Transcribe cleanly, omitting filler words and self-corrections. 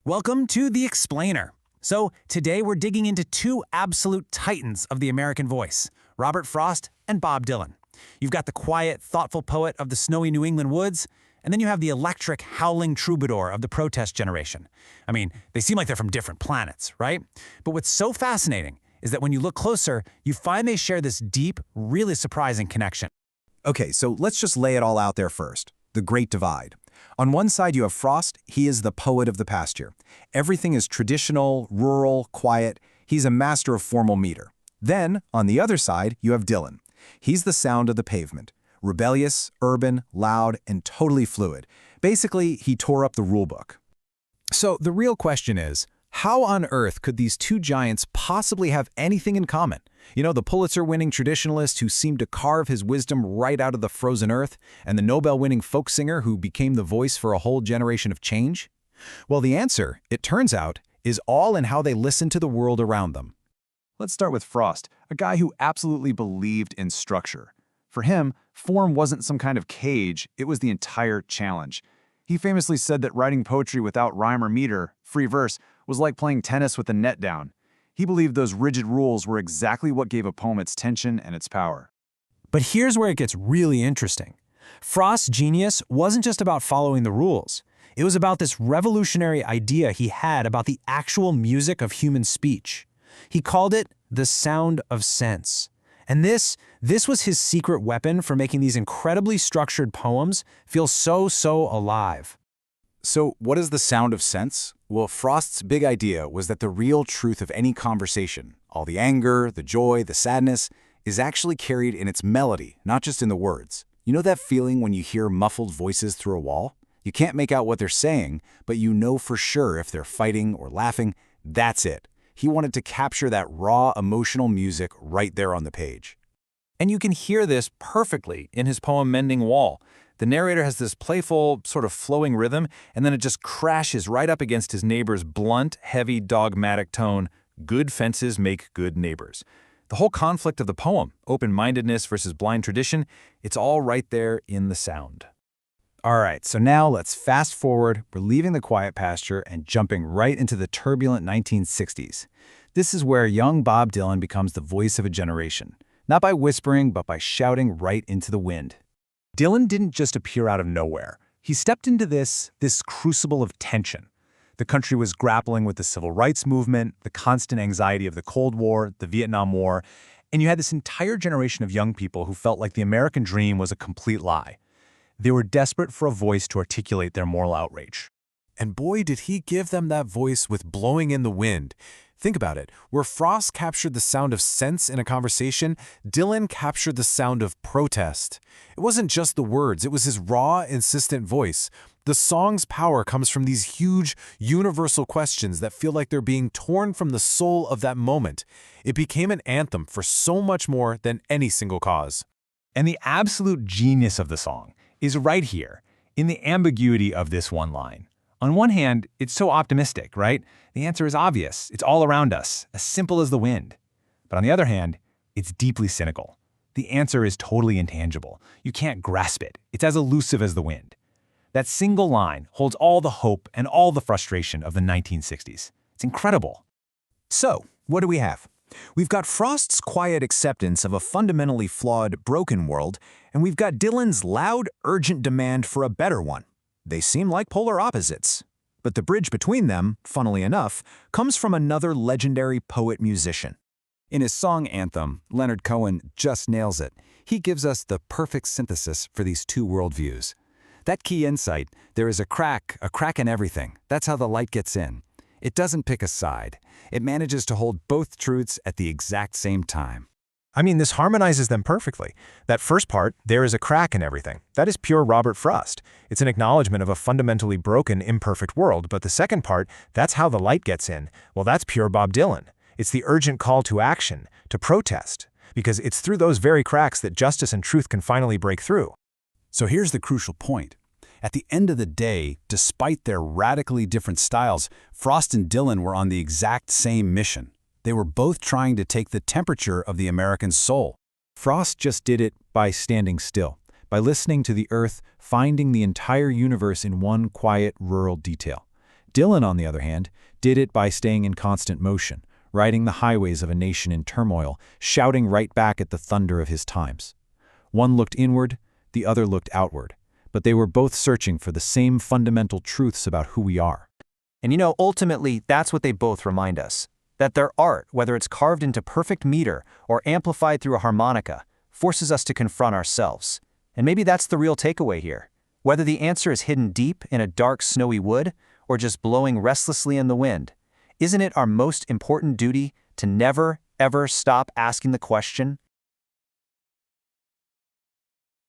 Welcome to The Explainer. So, today we're digging into two absolute titans of the American voice, Robert Frost and Bob Dylan. You've got the quiet, thoughtful poet of the snowy New England woods, and then you have the electric, howling troubadour of the protest generation. I mean, they seem like they're from different planets, right? But what's so fascinating is that when you look closer, you find they share this deep, really surprising connection. Okay, so let's just lay it all out there first. The Great Divide. On one side you have Frost. He is the poet of the pasture. Everything is traditional, rural, quiet. He's a master of formal meter. Then, on the other side, you have Dylan. He's the sound of the pavement. Rebellious, urban, loud, and totally fluid. Basically, he tore up the rulebook. So the real question is, how on earth could these two giants possibly have anything in common? You know, the Pulitzer-winning traditionalist who seemed to carve his wisdom right out of the frozen earth, and the Nobel-winning folk singer who became the voice for a whole generation of change? Well, the answer, it turns out, is all in how they listen to the world around them. Let's start with Frost, a guy who absolutely believed in structure. For him, form wasn't some kind of cage, it was the entire challenge. He famously said that writing poetry without rhyme or meter, free verse, was like playing tennis with the net down. He believed those rigid rules were exactly what gave a poem its tension and its power. But here's where it gets really interesting. Frost's genius wasn't just about following the rules. It was about this revolutionary idea he had about the actual music of human speech. He called it the sound of sense. And this was his secret weapon for making these incredibly structured poems feel so alive. So what is the sound of sense? Well, Frost's big idea was that the real truth of any conversation, all the anger, the joy, the sadness, is actually carried in its melody, not just in the words. You know that feeling when you hear muffled voices through a wall? You can't make out what they're saying, but you know for sure if they're fighting or laughing. That's it. He wanted to capture that raw, emotional music right there on the page. And you can hear this perfectly in his poem Mending Wall. The narrator has this playful, sort of flowing rhythm, and then it just crashes right up against his neighbor's blunt, heavy, dogmatic tone, "Good fences make good neighbors." The whole conflict of the poem, open-mindedness versus blind tradition, it's all right there in the sound. All right, so now let's fast forward. We're leaving the quiet pasture and jumping right into the turbulent 1960s. This is where young Bob Dylan becomes the voice of a generation, not by whispering, but by shouting right into the wind. Dylan didn't just appear out of nowhere. He stepped into this crucible of tension. The country was grappling with the civil rights movement, the constant anxiety of the Cold War, the Vietnam War, and you had this entire generation of young people who felt like the American dream was a complete lie. They were desperate for a voice to articulate their moral outrage. And boy, did he give them that voice with Blowing in the Wind. Think about it. Where Frost captured the sound of sense in a conversation, Dylan captured the sound of protest. It wasn't just the words, it was his raw, insistent voice. The song's power comes from these huge, universal questions that feel like they're being torn from the soul of that moment. It became an anthem for so much more than any single cause. And the absolute genius of the song is right here, in the ambiguity of this one line. On one hand, it's so optimistic, right? The answer is obvious. It's all around us, as simple as the wind. But on the other hand, it's deeply cynical. The answer is totally intangible. You can't grasp it. It's as elusive as the wind. That single line holds all the hope and all the frustration of the 1960s. It's incredible. So, what do we have? We've got Frost's quiet acceptance of a fundamentally flawed, broken world, and we've got Dylan's loud, urgent demand for a better one. They seem like polar opposites. But the bridge between them, funnily enough, comes from another legendary poet-musician. In his song Anthem, Leonard Cohen just nails it. He gives us the perfect synthesis for these two worldviews. That key insight, there is a crack in everything. That's how the light gets in. It doesn't pick a side. It manages to hold both truths at the exact same time. I mean, this harmonizes them perfectly. That first part, there is a crack in everything, that is pure Robert Frost. It's an acknowledgement of a fundamentally broken, imperfect world, but the second part, that's how the light gets in. Well, that's pure Bob Dylan. It's the urgent call to action, to protest, because it's through those very cracks that justice and truth can finally break through. So here's the crucial point. At the end of the day, despite their radically different styles, Frost and Dylan were on the exact same mission. They were both trying to take the temperature of the American soul. Frost just did it by standing still, by listening to the earth, finding the entire universe in one quiet, rural detail. Dylan, on the other hand, did it by staying in constant motion, riding the highways of a nation in turmoil, shouting right back at the thunder of his times. One looked inward, the other looked outward, but they were both searching for the same fundamental truths about who we are. And ultimately, that's what they both remind us. That their art, whether it's carved into perfect meter or amplified through a harmonica, forces us to confront ourselves. And maybe that's the real takeaway here. Whether the answer is hidden deep in a dark, snowy wood or just blowing restlessly in the wind, isn't it our most important duty to never, ever stop asking the question,